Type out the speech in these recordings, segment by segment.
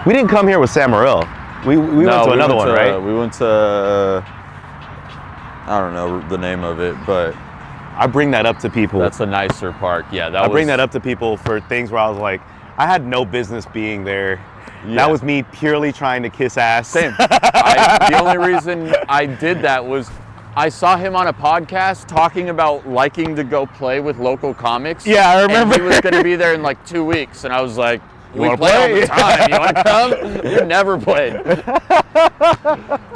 We didn't come here with Samarillo. We went to another one, right? We went to, I don't know the name of it, but I bring that up to people. that's a nicer park. Yeah, I bring that up to people for things where I was like, I had no business being there. Yeah. That was me purely trying to kiss ass. Same. The only reason I did that was I saw him on a podcast talking about liking to go play with local comics. Yeah, I remember. And he was going to be there in like 2 weeks, and I was like, You we wanna play all play? the time. You want to come? You never played.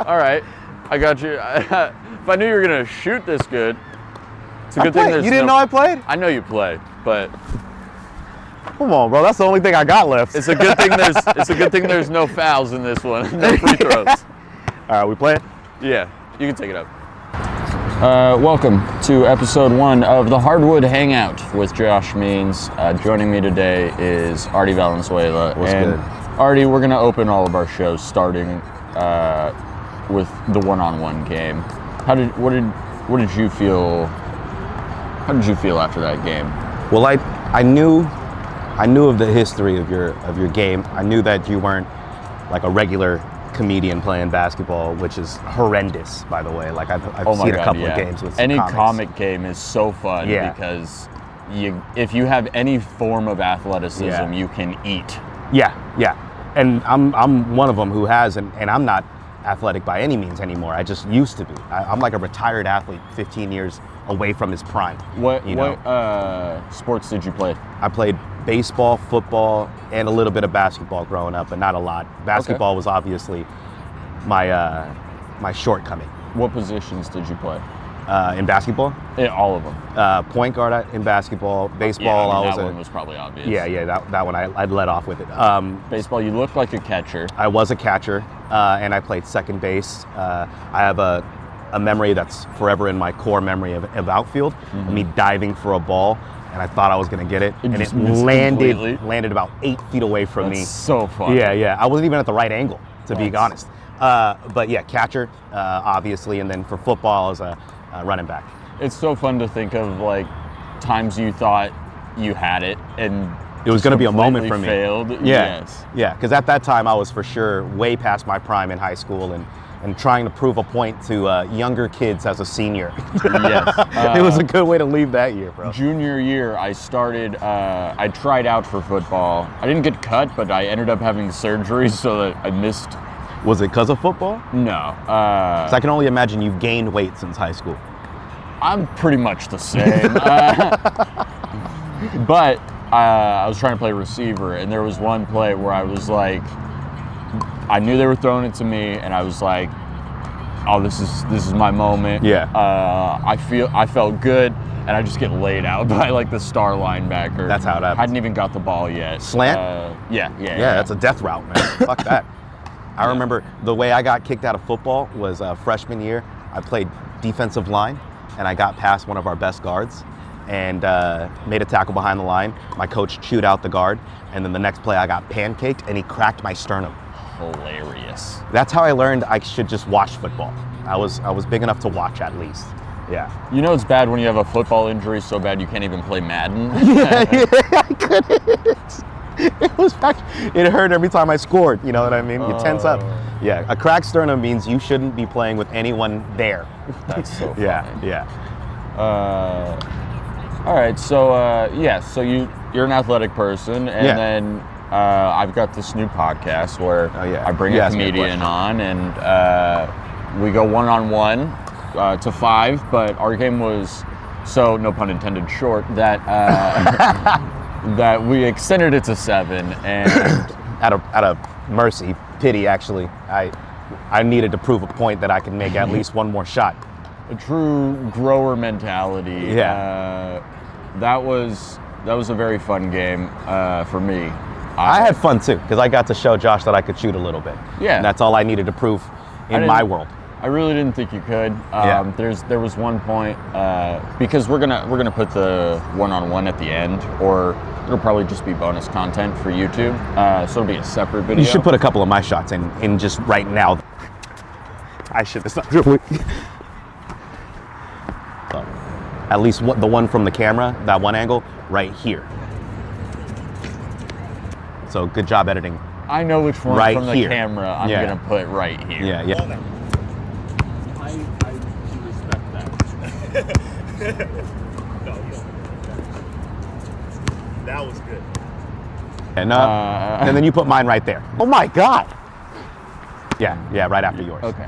All right, I got you. If I knew you were going to shoot this good, it's a good thing there's You didn't know I played? I know you play, but Come on, bro. That's the only thing I got left. it's a good thing there's no fouls in this one. No free throws. All right, we playing? Yeah, you can take it up. Welcome to episode 1 of the Hardwood Hangout with Josh Means. Joining me today is Artie Valenzuela. What's and good? Artie, we're going to open all of our shows starting with the one-on-one game. What did you feel? How did you feel after that game? Well, I knew of the history of your game. I knew that you weren't like a regular comedian playing basketball, which is horrendous, by the way. Like I've seen a couple of games with some any comics. comic game is so fun because if you have any form of athleticism, you can eat. Yeah. And I'm one of them who has, and I'm not athletic by any means anymore. I just used to be. I'm like a retired athlete, 15 years away from his prime. What sports did you play? I played baseball, football, and a little bit of basketball growing up, but not a lot. Basketball was obviously my shortcoming. What positions did you play? In basketball? Yeah, all of them. Point guard in basketball. Baseball, that one was probably obvious. Yeah, that one I'd let off with it. Baseball, you look like a catcher. I was a catcher, and I played second base. I have a memory that's forever in my core memory of outfield, of me diving for a ball, and I thought I was going to get it, and it landed about 8 feet away from me. That's so fun. Yeah. I wasn't even at the right angle, to be honest. But yeah, catcher, obviously, and then for football, I was a running back. It's so fun to think of like times you thought you had it and it was going to be a moment for me. Failed. Yeah. Yes. Yeah, because at that time I was for sure way past my prime in high school and trying to prove a point to younger kids as a senior. Yes. It was a good way to leave that year, bro. Junior year, I tried out for football. I didn't get cut, but I ended up having surgery so that I missed. Was it because of football? No. 'Cause I can only imagine you've gained weight since high school. I'm pretty much the same. But I was trying to play receiver, and there was one play where I was like, I knew they were throwing it to me, and I was like, "Oh, this is my moment." Yeah. I felt good, and I just get laid out by like the star linebacker. That's how it happens. Hadn't even got the ball yet. Slant? Yeah. That's a death route, man. Fuck that. I remember the way I got kicked out of football was freshman year. I played defensive line, and I got past one of our best guards and made a tackle behind the line. My coach chewed out the guard, and then the next play I got pancaked, and he cracked my sternum. Hilarious. That's how I learned I should just watch football. I was big enough to watch at least. Yeah. You know it's bad when you have a football injury so bad you can't even play Madden? Yeah, I couldn't. It hurt every time I scored, you know what I mean? You tense up. Yeah, a cracked sternum means you shouldn't be playing with anyone there. That's so funny. Yeah. All right, so so you're an athletic person, and then I've got this new podcast where I bring a comedian on, and we go one-on-one to 5, but our game was so, no pun intended, short, that that we extended it to 7, and out of mercy, pity actually, I needed to prove a point that I could make at least one more shot. A true grower mentality. Yeah. That was a very fun game for me. I had fun too, because I got to show Josh that I could shoot a little bit. Yeah. And that's all I needed to prove in my world. I really didn't think you could. There was one point because we're gonna put the one-on-one at the end, or it'll probably just be bonus content for YouTube. So it'll be a separate video. You should put a couple of my shots in just right now. I should. It's not really. So, at least the one from the camera, that one angle, right here. So good job editing I know which one right from the here. camera I'm going to put right here. Yeah, yeah. I respect that. No, you don't. That was good. And then you put mine right there. Oh my God. Yeah, right after yours. Okay.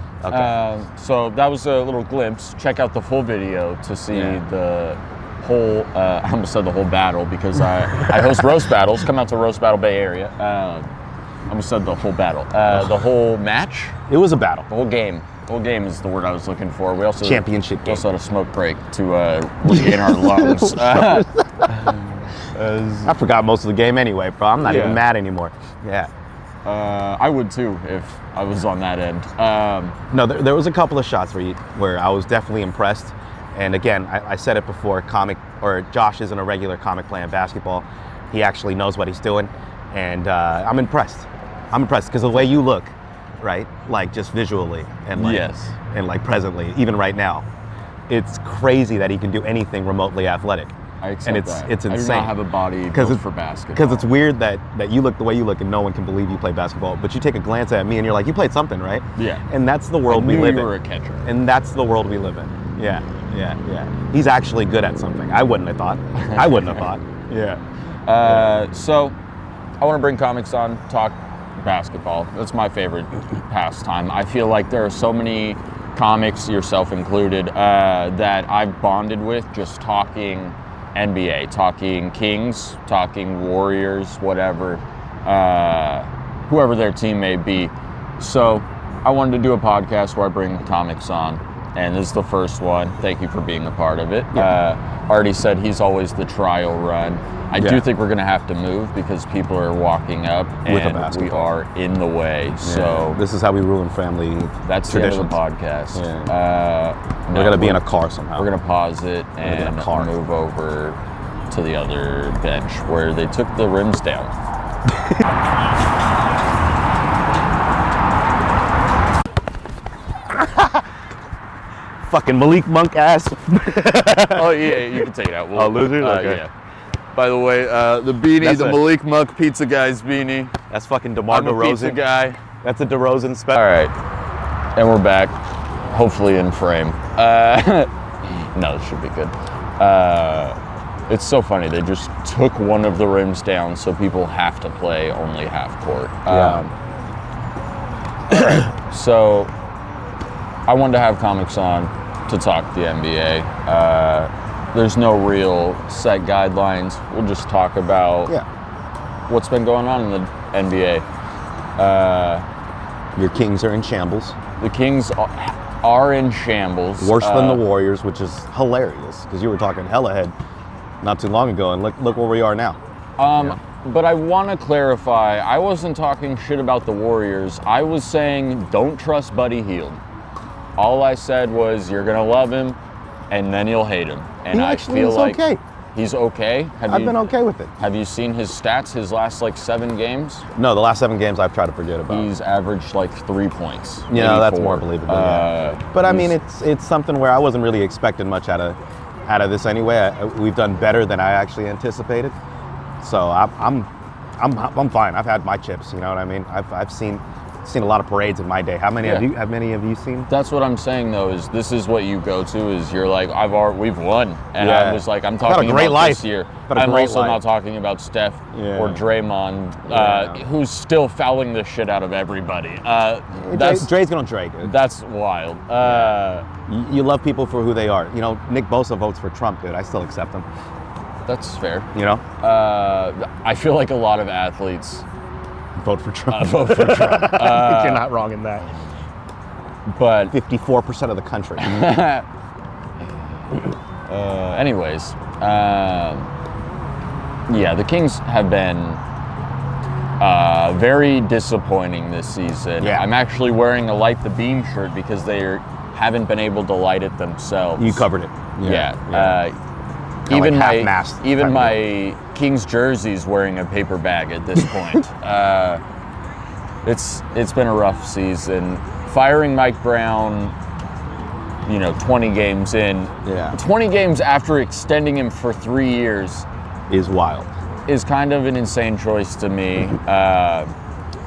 So that was a little glimpse. Check out the full video to see the whole, I almost said the whole battle because I host roast battles. Come out to Roast Battle Bay Area. I almost said the whole battle. The whole match. It was a battle. The whole game. The whole game is the word I was looking for. We also championship game. We also had a smoke break to regain our lungs. I forgot most of the game anyway, bro. I'm not even mad anymore. Yeah. I would too if I was on that end. No, there was a couple of shots where I was definitely impressed. And again, I said it before, Josh isn't a regular comic playing basketball. He actually knows what he's doing. And I'm impressed. I'm impressed because the way you look, right? Like just visually and like presently, even right now, it's crazy that he can do anything remotely athletic. I accept that. It's insane. I do not have a body built for basketball. Because it's weird that you look the way you look and no one can believe you play basketball. But you take a glance at me and you're like, you played something, right? Yeah. And that's the world we live in. You were a catcher. And that's the world we live in. Yeah. He's actually good at something. I wouldn't have thought. Yeah. So I want to bring comics on, talk basketball. That's my favorite pastime. I feel like there are so many comics, yourself included, that I've bonded with just talking NBA, talking Kings, talking Warriors, whatever, whoever their team may be. So I wanted to do a podcast where I bring comics on, and this is the first one. Thank you for being a part of it. Artie said he's always the trial run. I do think we're going to have to move because people are walking up and we are in the way. Yeah. So this is how we ruin family that's traditions. The end of the podcast. Yeah. We're going to be in a car somehow. We're going to pause it and move over to the other bench where they took the rims down. Fucking Malik Monk ass. Oh yeah, you can take it out. Losers? Okay. Yeah. By the way, the beanie, Malik Monk Pizza Guy's beanie. That's fucking DeMar DeRozan. Pizza guy. That's a DeRozan special. All right, and we're back, hopefully in frame. No, this should be good. It's so funny. They just took one of the rims down, so people have to play only half court. So I wanted to have comics on to talk the NBA. There's no real set guidelines. We'll just talk about what's been going on in the NBA. Your Kings are in shambles. The Kings are in shambles. Worse than the Warriors, which is hilarious because you were talking hella head not too long ago, and look where we are now. But I want to clarify, I wasn't talking shit about the Warriors. I was saying don't trust Buddy Hield. All I said was you're going to love him, and then you'll hate him. And I feel like he's okay. I've been okay with it. Have you seen his stats, his last 7 games? No, the last 7 games I've tried to forget about. He's averaged 3 points. Yeah, that's more believable. But I mean, it's something where I wasn't really expecting much out of this anyway. We've done better than I actually anticipated. So I'm fine. I've had my chips. You know what I mean? I've seen a lot of parades in my day. How many of you seen? That's what I'm saying though. Is this is what you go to? Is you're like we've won, and I was like I'm talking about this year. I'm also not talking about Steph or Draymond, who's still fouling the shit out of everybody. Dre's gonna Dre, dude. That's wild. You love people for who they are. You know, Nick Bosa votes for Trump, dude. I still accept him. That's fair. You know, I feel like a lot of athletes vote for Trump. I think you're not wrong in that. But 54% of the country. Anyways, the Kings have been very disappointing this season. Yeah. I'm actually wearing a Light the Beam shirt because they haven't been able to light it themselves. You covered it. Even my Kings jersey's wearing a paper bag at this point. It's been a rough season. Firing Mike Brown, 20 games in. 20 games after extending him for 3 years is wild. Is kind of an insane choice to me.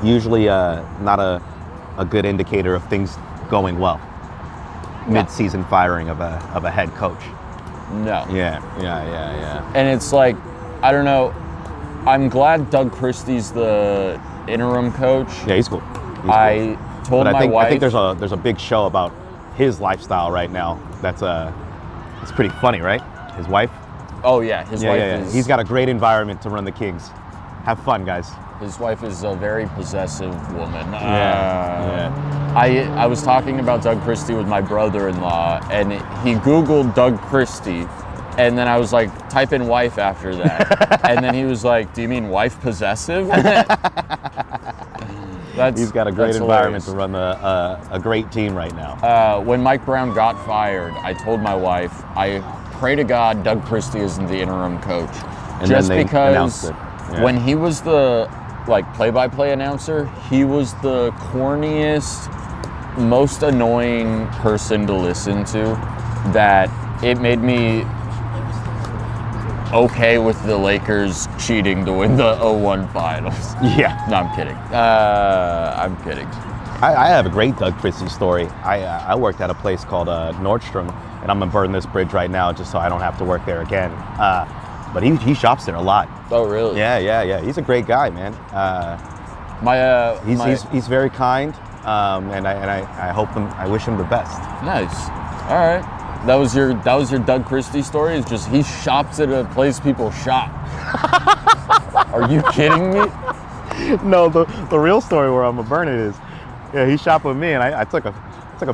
usually not a good indicator of things going well. Mid-season firing of a head coach. No. Yeah. And it's like, I don't know. I'm glad Doug Christie's the interim coach. Yeah, he's cool. I told my wife. I think there's a big show about his lifestyle right now. It's pretty funny, right? His wife. Oh yeah, his wife is. He's got a great environment to run the Kings. Have fun, guys. His wife is a very possessive woman. Yeah. I was talking about Doug Christie with my brother-in-law, and he Googled Doug Christie, and then I was like, type in wife after that, and then he was like, do you mean wife possessive? He's got a great environment to run a great team right now. When Mike Brown got fired, I told my wife, I pray to God Doug Christie isn't the interim coach. And just then they because announced it. Yeah. When he was the play-by-play announcer, he was the corniest, most annoying person to listen to, that it made me okay with the Lakers cheating to win the 0-1 finals. Yeah. No, I'm kidding. I'm kidding. I have a great Doug Christie story. I worked at a place called Nordstrom, and I'm gonna burn this bridge right now just so I don't have to work there again. But he shops there a lot. Oh, really? Yeah. He's a great guy, man. He's very kind, and I wish him the best. Nice. All right. That was your Doug Christie story. It's just he shops at a place people shop. Are you kidding me? No, the real story where I'm gonna burn it is, yeah, he shopped with me, and I took a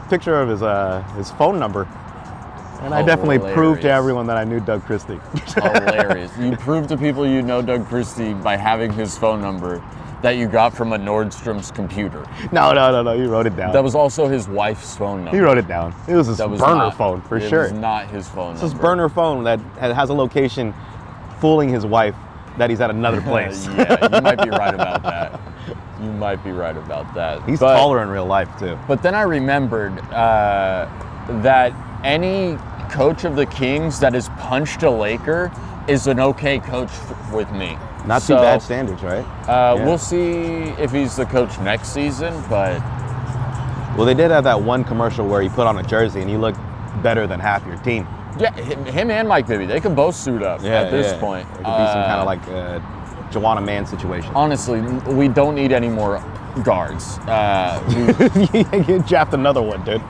picture of his phone number, and I definitely proved to everyone that I knew Doug Christie. Hilarious! You proved to people you know Doug Christie by having his phone number that you got from a Nordstrom's computer. No, he wrote it down. That was also his wife's phone number. He wrote it down. It was his burner phone for sure. It was not his phone number. It's his burner phone that has a location fooling his wife that he's at another place. Yeah, you might be right about that. He's taller in real life too. But then I remembered that any coach of the Kings that has punched a Laker is an okay coach with me. Not too bad standards, right? We'll see if he's the coach next season, but... Well, they did have that one commercial where he put on a jersey and he looked better than half your team. Yeah, him and Mike Bibby, they can both suit up at this point. It could be some kind of like Joanna Man situation. Honestly, we don't need any more guards. You draft another one, dude.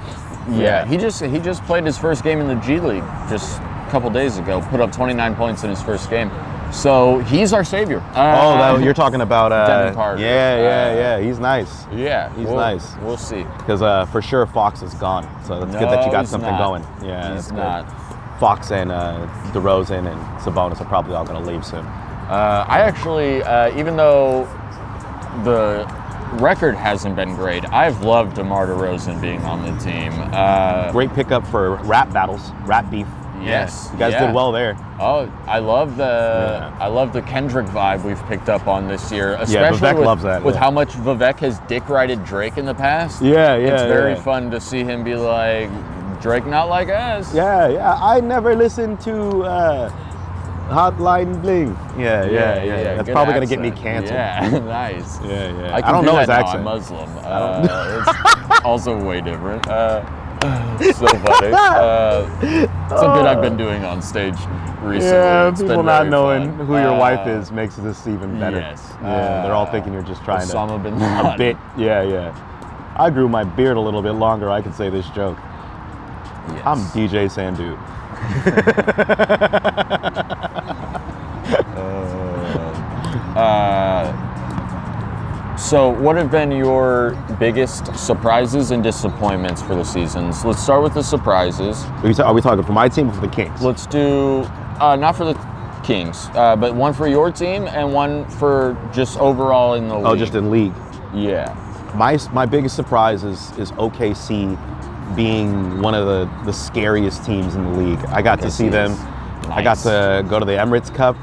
Yeah, he just played his first game in the G League just a couple days ago, put up 29 points in his first game. So he's our savior. You're talking about Devin Carter. Yeah. He's nice. Yeah, he's nice. We'll see. Because for sure Fox is gone. So it's good that you got something going. Yeah, he's not. Fox and DeRozan and Sabonis are probably all going to leave soon. I actually, even though the record hasn't been great, I've loved DeMar DeRozan being on the team. Great pickup for rap battles, rap beef. Yes, you guys did well there. Oh, I love the Kendrick vibe we've picked up on this year, especially Vivek loves that, with how much Vivek has dick-rided Drake in the past. It's very fun to see him be like, Drake not like us. Yeah. I never listened to Hotline Bling. Yeah. That's probably going to get me canceled. Yeah, nice. Yeah. I don't know his accent. I'm Muslim. It's also way different. So funny. It's a bit I've been doing on stage recently. Yeah, it's people not knowing who your wife is makes this even better. Yes. Yeah, they're all thinking you're just trying Osama bin Laden. a bit. Yeah. I grew my beard a little bit longer. I can say this joke. Yes. I'm DJ Sandu. So what have been your biggest surprises and disappointments for the seasons? Let's start with the surprises. Are we talking for my team or for the Kings? Let's do, not for the Kings, but one for your team and one for just overall in the league. Oh, just in league. Yeah. My biggest surprise is OKC being one of the scariest teams in the league. I got to see them. Nice. I got to go to the Emirates Cup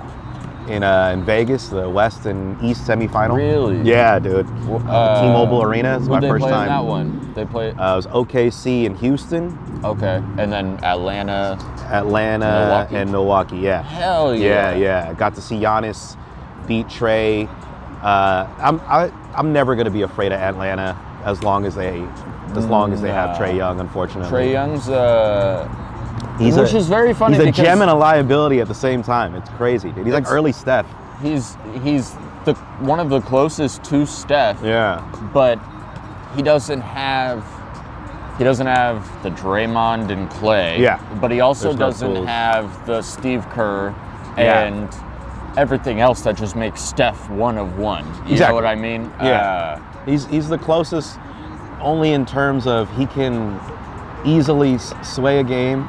in Vegas, the West and East semifinal. Really? Yeah, dude. T-Mobile Arena is my first time. Who they play in that one? They play. It was OKC in Houston. Okay, and then Atlanta, Milwaukee. Yeah. Hell yeah. Yeah. I got to see Giannis beat Trey. I I'm never going to be afraid of Atlanta as long as they have Trae Young. Unfortunately, Trae Young's which is very funny. He's a gem and a liability at the same time. It's crazy, dude. He's like early Steph. He's one of the closest to Steph. Yeah. But he doesn't have the Draymond and Clay. Yeah. But he also doesn't have the Steve Kerr and everything else that just makes Steph one of one. You know what I mean? Yeah. He's the closest, only in terms of he can easily sway a game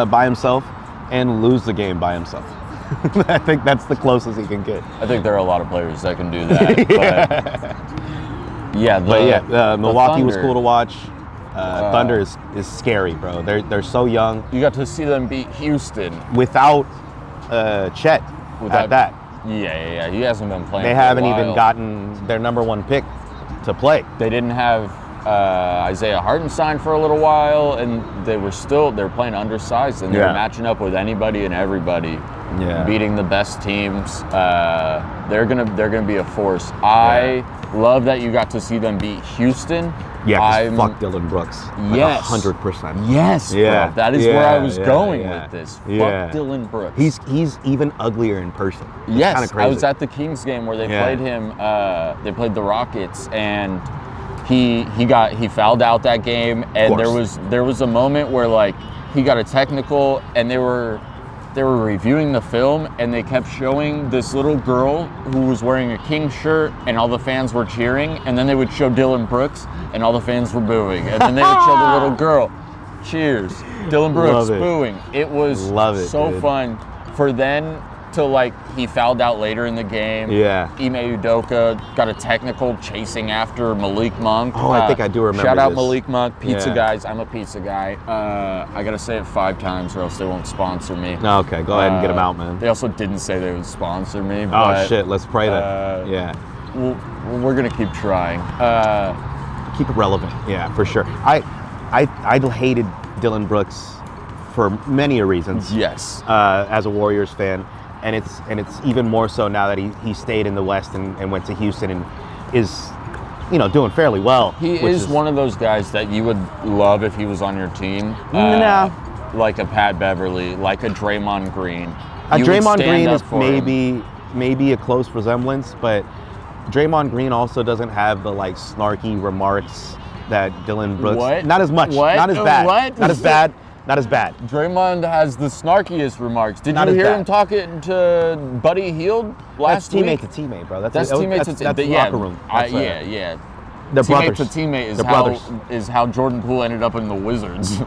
by himself and lose the game by himself. I think that's the closest he can get. I think there are a lot of players that can do that. But Milwaukee was cool to watch. Thunder is scary, bro. They're so young. You got to see them beat Houston without Chet. Without that. Yeah. He hasn't been playing. They haven't even gotten their number one pick to play. They didn't have Isaiah Hartenstein for a little while, and they're playing undersized, and they're matching up with anybody and everybody, beating the best teams. They're gonna be a force. I love that you got to see them beat Houston. Yeah, fuck Dylan Brooks. Yes, 100%. Yes, bro. That is where I was going with this. Yeah. Fuck Dylan Brooks. He's even uglier in person. It's yes, kinda crazy. I was at the Kings game where they played him. They played the Rockets, and he fouled out that game, and there was a moment where like he got a technical, and they were reviewing the film, and they kept showing this little girl who was wearing a Kings shirt, and all the fans were cheering, and then they would show Dylan Brooks, and all the fans were booing, and then they would show the little girl, cheers, Dylan Brooks booing. It was so fun for then to like he fouled out later in the game. Yeah. Ime Udoka got a technical chasing after Malik Monk. Oh, I think I do remember Shout out this. Malik Monk, pizza guys. I'm a pizza guy. I gotta say it 5 times or else they won't sponsor me. Okay, go ahead and get them out, man. They also didn't say they would sponsor me. Oh But, shit, let's pray that. We're gonna keep trying. Keep it relevant. Yeah, for sure. I hated Dylan Brooks for many reasons. Yes. As a Warriors fan. And it's even more so now that he stayed in the West and went to Houston and is, doing fairly well. He is one of those guys that you would love if he was on your team. Like a Pat Beverly, like a Draymond Green. Draymond Green is maybe a close resemblance, but Draymond Green also doesn't have the like snarky remarks that Dylan Brooks. What? Not as much. What? Not as bad. What? Not as bad. Not as bad. Draymond has the snarkiest remarks. Did you hear him talking to Buddy Hield last week? That's teammate to teammate, bro. That's teammate to teammate. That's locker room. They're teammate to teammate brothers. is how Jordan Poole ended up in the Wizards.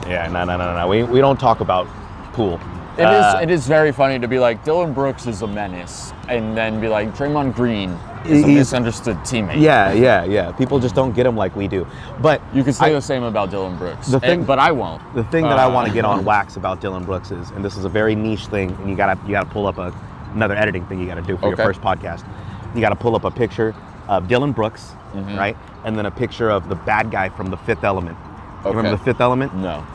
Yeah, no. We don't talk about Poole. It is very funny to be like, Dylan Brooks is a menace, and then be like, Draymond Green is a misunderstood teammate. Yeah. People just don't get him like we do. But you can say the same about Dylan Brooks. But I won't. The thing that I want to get on wax about Dylan Brooks is, and this is a very niche thing, and you gotta pull up another editing thing you gotta do for your first podcast. You gotta pull up a picture of Dylan Brooks, right, and then a picture of the bad guy from The Fifth Element. You remember The Fifth Element? No.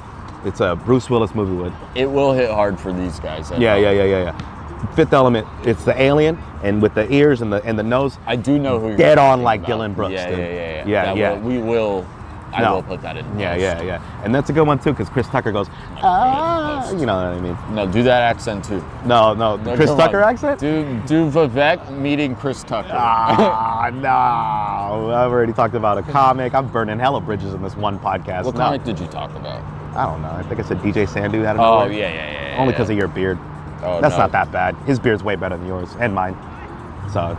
It's a Bruce Willis movie. It will hit hard for these guys. Yeah. Fifth Element. It's the alien, and with the ears and the nose. I do know who you're dead on like about. Dylan Brooks. Yeah. We will. I will put that in. Yeah. And that's a good one too, because Chris Tucker goes, you know what I mean? No, do that accent too. No, Chris Tucker accent? Do Vivek meeting Chris Tucker. No. I've already talked about a comic. I'm burning hella bridges in this one podcast. What comic did you talk about? I don't know. I think I said DJ Sandu out of nowhere. Oh, yeah. Only because of your beard. Oh, that's not that bad. His beard's way better than yours and mine. So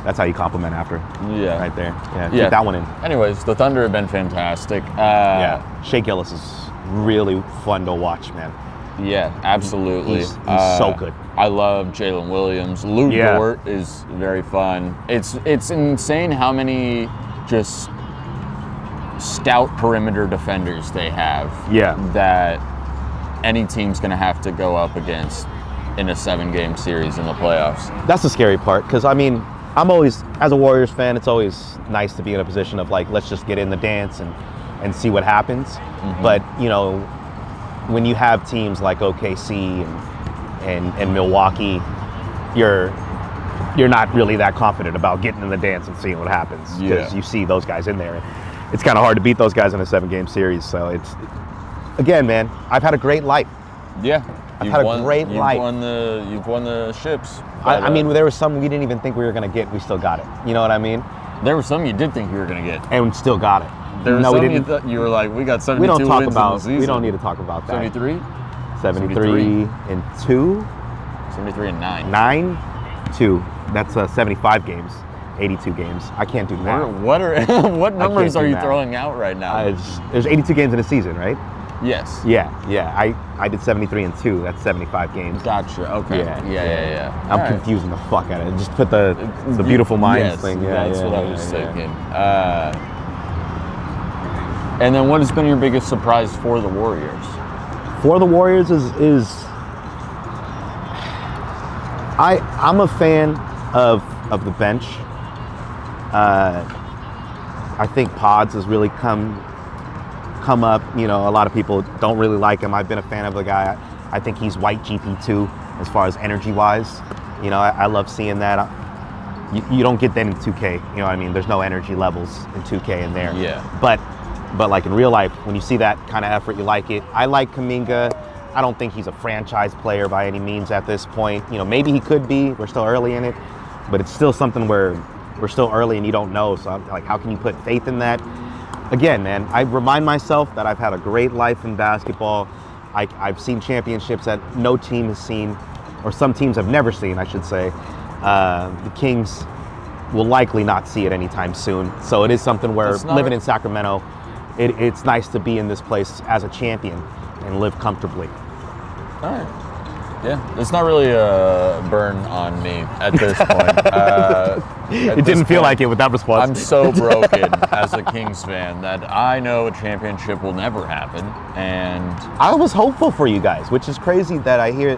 that's how you compliment after. Yeah. Right there. Yeah. Keep that one in. Anyways, the Thunder have been fantastic. Shea Gillis is really fun to watch, man. Yeah, absolutely. He's so good. I love Jalen Williams. Lou Dort is very fun. It's insane how many just stout perimeter defenders they have. Yeah. That any team's going to have to go up against in a 7-game series in the playoffs. That's the scary part, because I'm always, as a Warriors fan, it's always nice to be in a position of like, let's just get in the dance and see what happens. But when you have teams like OKC and Milwaukee, you're you're not really that confident about getting in the dance and seeing what happens because you see those guys in there. It's kind of hard to beat those guys in a 7-game series. So it's, again, man, I've had a great life. Yeah. I've had a great life. You've won the ships. But, I mean, there was some we didn't even think we were going to get. We still got it. You know what I mean? There were some you did think you were going to get. And we still got it. There were some you were like, we got 72 wins in the season. We don't need to talk about that. 73? 73 and 2. 73 and 9. 9, 2. That's 75 games. 82 games. I can't do that. What numbers are you throwing out right now? There's 82 games in a season, right? Yes. Yeah. I did 73 and 2. That's 75 games. Gotcha. Okay. Yeah. I'm confusing the fuck out of it. Just put the beautiful minds thing. Yeah, that's what I was thinking. And then what has been your biggest surprise for the Warriors? For the Warriors is I'm a fan of the bench. I think Pods has really come up. You know, a lot of people don't really like him. I've been a fan of the guy. I think he's white GP2 as far as energy-wise. You know, I love seeing that. You don't get that in 2K. You know what I mean? There's no energy levels in 2K in there. Yeah. But like in real life, when you see that kind of effort, you like it. I like Kuminga. I don't think he's a franchise player by any means at this point. You know, maybe he could be. We're still early in it. But it's still something where we're still early and you don't know. So I'm like, how can you put faith in that? Again, man, I remind myself that I've had a great life in basketball. I've seen championships that no team has seen, or some teams have never seen, I should say. The Kings will likely not see it anytime soon. So it is something where living in Sacramento, it's nice to be in this place as a champion and live comfortably. All right. Yeah, it's not really a burn on me at this point. It didn't feel like it with that response. I'm so broken as a Kings fan that I know a championship will never happen. And I was hopeful for you guys, which is crazy that I hear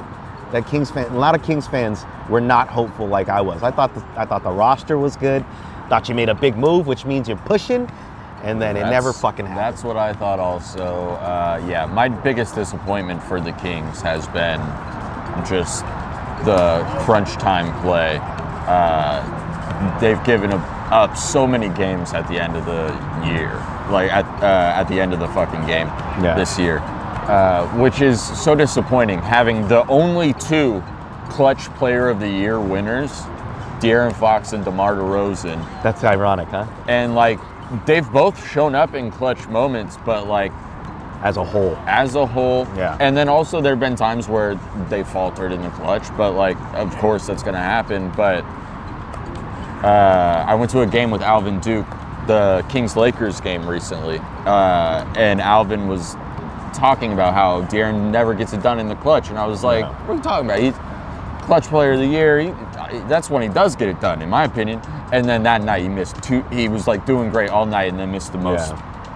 that a lot of Kings fans were not hopeful like I was. I thought the roster was good. Thought you made a big move, which means you're pushing. And then it never fucking happened. That's what I thought also. My biggest disappointment for the Kings has been just the crunch time play. They've given up so many games at the end of the year, like at the end of the fucking game this year, which is so disappointing. Having the only 2 clutch player of the year winners, De'Aaron Fox and DeMar DeRozan. That's ironic, huh? And like, they've both shown up in clutch moments, but like as a whole, yeah. And then also there have been times where they faltered in the clutch, but like, of course that's going to happen. But I went to a game with Alvin Duke, the Kings-Lakers game recently, and Alvin was talking about how De'Aaron never gets it done in the clutch, and I was like, what are you talking about? He's clutch player of the year. That's when he does get it done, in my opinion. And then that night he missed 2. He was like doing great all night, and then missed the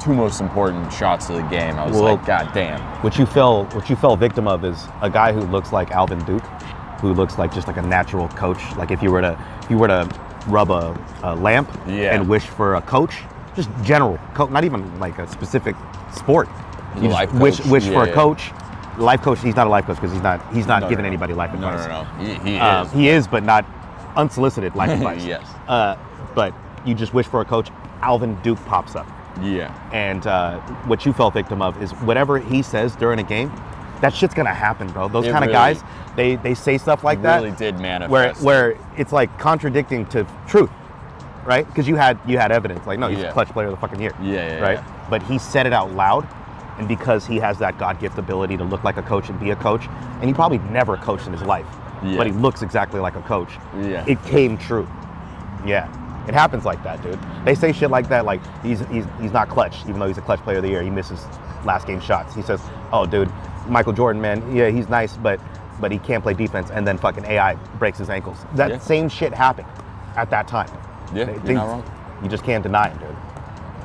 2 most important shots of the game. I was like, God damn. What you fell victim of is a guy who looks like Alvin Duke, who looks like just like a natural coach. Like if you were to rub a lamp and wish for a coach, just general coach, not even like a specific sport. You just wish for a coach. Life coach. He's not a life coach because he's not giving anybody life advice. No. He is. He is, but not unsolicited life advice. Yes. But you just wish for a coach. Alvin Duke pops up. Yeah. And what you fell victim of is whatever he says during a game, that shit's gonna happen, bro. Those kind of guys, they say stuff like that. Really did manifest. Where it's like contradicting to truth, right? Because you had evidence. Like, no, he's a clutch player of the fucking year. Yeah. Right. But he said it out loud, and because he has that God-gift ability to look like a coach and be a coach, and he probably never coached in his life, but he looks exactly like a coach. Yeah. It came true. Yeah. It happens like that, dude. They say shit like that, like he's not clutch, even though he's a clutch player of the year. He misses last game shots. He says, "Oh, dude, Michael Jordan, man, yeah, he's nice, but he can't play defense." And then fucking AI breaks his ankles. That same shit happened at that time. Yeah, you're not wrong. You just can't deny it, dude.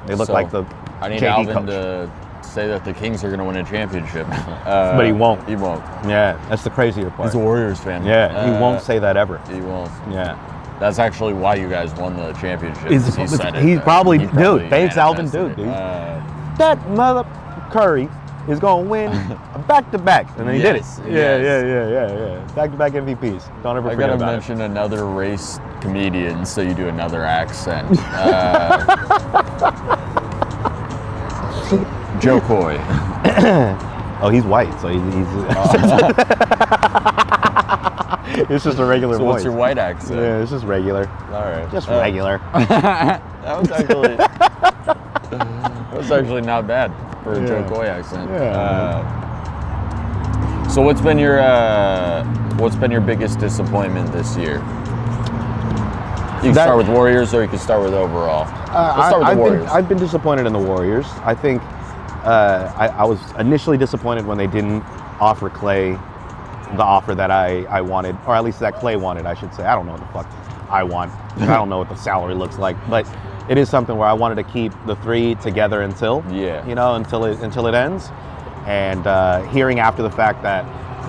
They look like the I need JV Alvin coach. to say that the Kings are going to win a championship, but he won't. He won't. Yeah, that's the crazier part. He's a Warriors fan. Yeah, he won't say that ever. He won't. Yeah. That's actually why you guys won the championship. He said it. He probably dude. Thanks, Alvin Duke, dude. That mother Curry He's going to win a back-to-back. And then he did it. Yeah. Back-to-back MVPs. Don't ever forget about it. I got to mention another race comedian, so you do another accent. Joe Coy. Oh, he's white, so he's it's just a regular voice. So what's your white accent? Yeah, it's just regular. All right. Just regular. That was actually not bad for a Joe Coy accent. Yeah. So what's been your biggest disappointment this year? You can start with Warriors, or you can start with overall. Let's start with the Warriors. I've been disappointed in the Warriors. I think I was initially disappointed when they didn't offer Clay the offer that I wanted, or at least that Clay wanted, I should say. I don't know what the fuck I want. I don't know what the salary looks like, but it is something where I wanted to keep the three together until it ends. And hearing after the fact that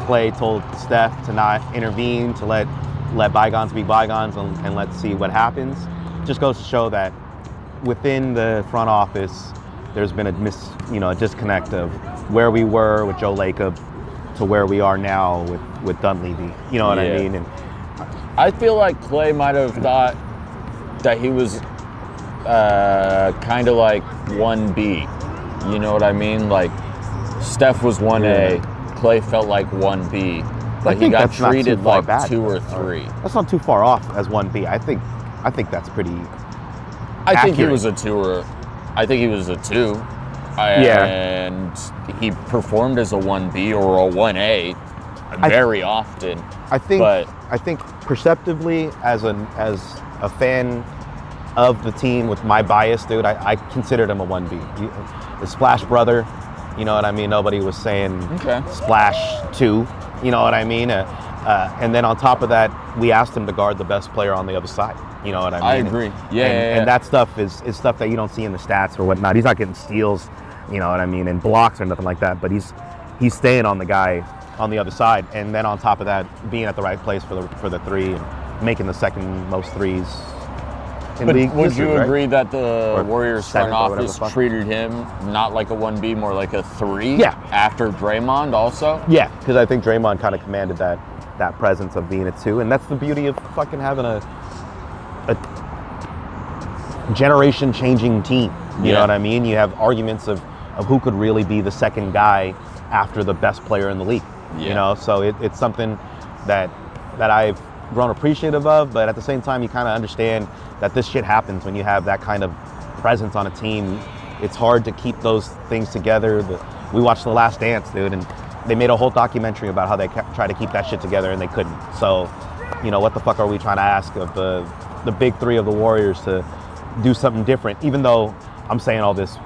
Clay told Steph to not intervene, to let bygones be bygones, and let's see what happens, just goes to show that within the front office, there's been a disconnect of where we were with Joe Lacob to where we are now with Dunleavy. You know what I mean? And I feel like Clay might have thought that he was kind of like 1B. You know what I mean? Like Steph was 1A, Clay felt like 1B, but he got treated like 2 or 3. That's not too far off as 1B. I think that's pretty accurate. think he was a 2 I think he was a 2. And he performed as a 1B or a 1A very often. I think perceptively, as a fan of the team with my bias, dude, I considered him a 1B. The Splash brother, you know what I mean? Nobody was saying Splash 2, you know what I mean? And then on top of that, we asked him to guard the best player on the other side. You know what I mean? I agree. And that stuff is stuff that you don't see in the stats or whatnot. He's not getting steals, you know what I mean, and blocks or nothing like that, but he's staying on the guy on the other side. And then on top of that, being at the right place for the three and making the second most threes in league. Would you agree that the Warriors front office treated him not like a 1B, more like a 3? Yeah. After Draymond also? Yeah, because I think Draymond kind of commanded that presence of being a 2, and that's the beauty of fucking having a generation-changing team. You know what I mean? You have arguments of who could really be the second guy after the best player in the league. You know, so it's something that I've grown appreciative of, but at the same time, you kind of understand that this shit happens when you have that kind of presence on a team. It's hard to keep those things together. We watched The Last Dance, dude, and they made a whole documentary about how they try to keep that shit together, and they couldn't. So, you know, what the fuck are we trying to ask of the big three of the Warriors to do something different? Even though I'm saying all this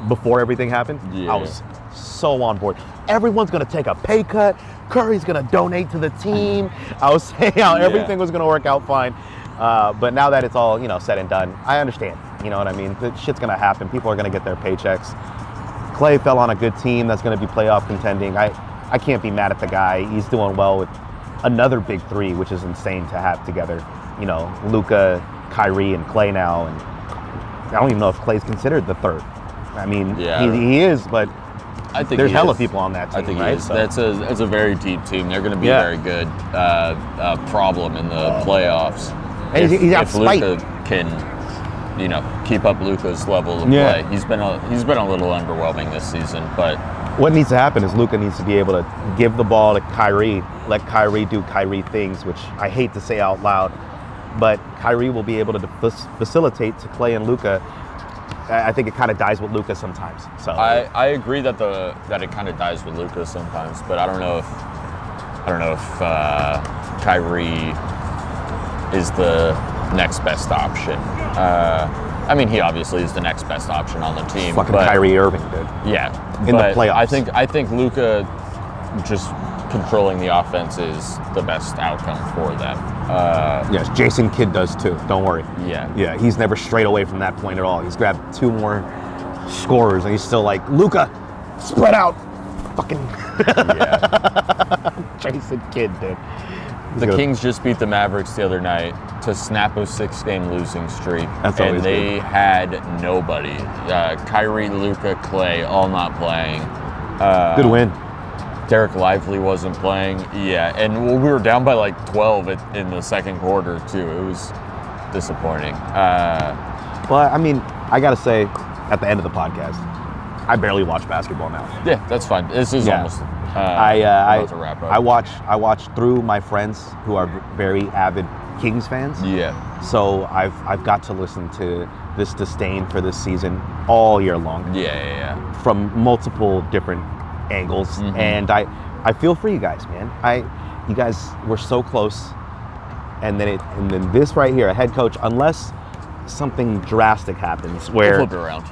before everything happened, I was so on board. Everyone's going to take a pay cut. Curry's going to donate to the team. I was saying how everything was going to work out fine. But now that it's all, said and done, I understand. You know what I mean? The shit's going to happen. People are going to get their paychecks. Clay fell on a good team that's going to be playoff contending. I can't be mad at the guy. He's doing well with another big three, which is insane to have together. Luka, Kyrie, and Clay now. And I don't even know if Clay's considered the third. I mean, he is, but I think there's hella people on that team. I think right? he is. So. That's a very deep team. They're going to be a very good problem in the playoffs. And he's if Luka can, keep up Luka's level of play. He's been a little underwhelming this season, but what needs to happen is Luka needs to be able to give the ball to Kyrie, let Kyrie do Kyrie things, which I hate to say out loud, but Kyrie will be able to facilitate to Clay and Luka. I think it kind of dies with Luka sometimes. So I agree that it kind of dies with Luka sometimes, but I don't know if Kyrie is the next best option. I mean, he obviously is the next best option on the team. Fucking Kyrie Irving, dude. Yeah, in the playoffs. I think Luka just controlling the offense is the best outcome for them. Yes, Jason Kidd does too. Don't worry. Yeah. He's never strayed away from that point at all. He's grabbed 2 more scorers, and he's still like, Luka, spread out. Fucking Jason Kidd, dude. The Kings just beat the Mavericks the other night to snap a 6-game losing streak, and they had nobody. Kyrie, Luka, Clay, all not playing. Good win. Derek Lively wasn't playing. Yeah, and we were down by like 12 in the second quarter too. It was disappointing. But I mean, I gotta say, at the end of the podcast, I barely watch basketball now. Yeah, that's fine. This is almost about to wrap up. I watch through my friends who are very avid Kings fans. Yeah. So I've got to listen to this disdain for this season all year long. Yeah. From multiple different angles, and I feel for you guys, man. You guys were so close, and then this right here, a head coach, unless something drastic happens where flip it around.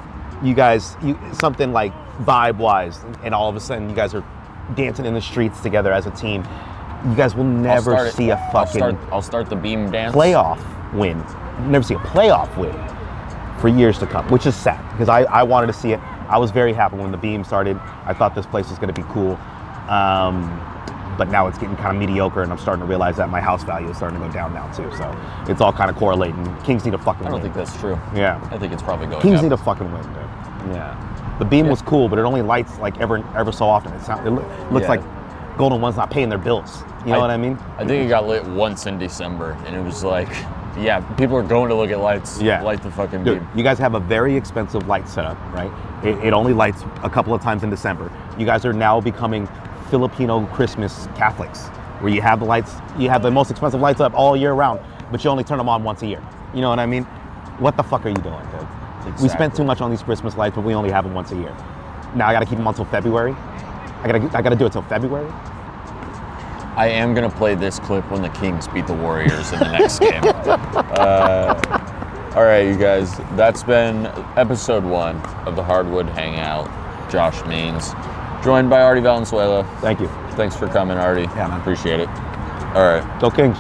You guys, something like vibe-wise, and all of a sudden you guys are dancing in the streets together as a team. You guys will never see a fucking I'll start the beam dance. Playoff win. You'll never see a playoff win for years to come, which is sad because I wanted to see it. I was very happy when the beam started. I thought this place was going to be cool. But now it's getting kind of mediocre, and I'm starting to realize that my house value is starting to go down now too. So it's all kind of correlating. Kings need a fucking win. I don't think that's true. Yeah. I think it's probably going Kings up. need a fucking win, dude. Yeah. The beam was cool, but it only lights like ever so often. It looks like Golden One's not paying their bills. You know what I mean? I think it got lit once in December, and it was like, yeah, people are going to look at lights. Yeah. Light the fucking Dude, beam. you guys have a very expensive light setup, right? It only lights a couple of times in December. You guys are now becoming Filipino Christmas Catholics, where you have the lights, you have the most expensive lights up all year round, but you only turn them on once a year. You know what I mean? What the fuck are you doing, dude? Exactly. We spent too much on these Christmas lights, but we only have them once a year. Now I got to keep them until February. I got to do it till February. I am going to play this clip when the Kings beat the Warriors in the next game. All right, you guys. That's been episode 1 of the Hardwood Hangout. Josh Means, joined by Artie Valenzuela. Thank you. Thanks for coming, Artie. Yeah, man. Appreciate it. All right. Go Kings.